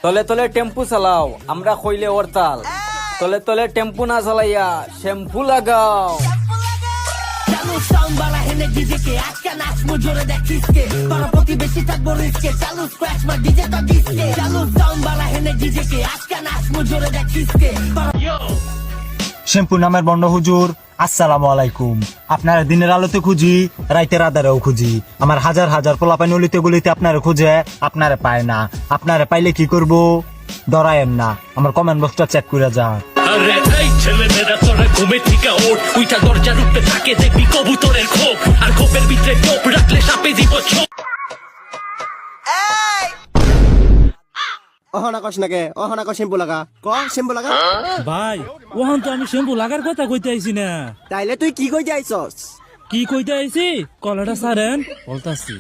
তলে তলে টেম্পু চালাও, আমরা কইলে ওর তাল। তলে তলে টেম্পু না চালাইয়া শ্যাম্পু লাগাও। চালু সাউন্ড বালা হেনে ডিজে কে আজকে নাচমু জোরে দেখিস কে পারা প্রতিবেশী থাকবো রিস্কে চালু স্ক্র্যাচ মা ডিজে তা ডিসকে চালু সাউন্ড বালা হেনে ডিজে কে আজকে নাচমু জোরে দেখিস কে শ্যাম্পু নামের বন্ড হুজুর, আসসালামু আলাইকুম। আপনার দিনের আলোতে খুঁজি, রাইতের আধারেও খুঁজি। আমার হাজার হাজার পোলাপাই নলিতে গুলিতে আপনারে খুঁজে, আপনারে পায় না। আপনারে পাইলে কি করব? ডরায়েন না, আমার কমেন্ট বক্সটা চেক করে যান। আরে এই ছেলেমেয়েরা তোরা ঘুমে থেকে ওঠ, উইটা দরজার উপরে থাকে দেখবি কবুতরের খোপ, আর খোপের ভিতরে টোপ রাখলে সাপে দিব ছোপ। অহনা কস নাকে, অহনা কস শ্যাম্পু লাগা, ক শ্যাম্পু লাগা। ভাই ওহান তো আমি শ্যাম্পু লাগার কথা কইতে আইছি না। তাইলে তুই কি কই যাইছস? কি কইতে আইছি? কলাটা সারেন বলতাছি।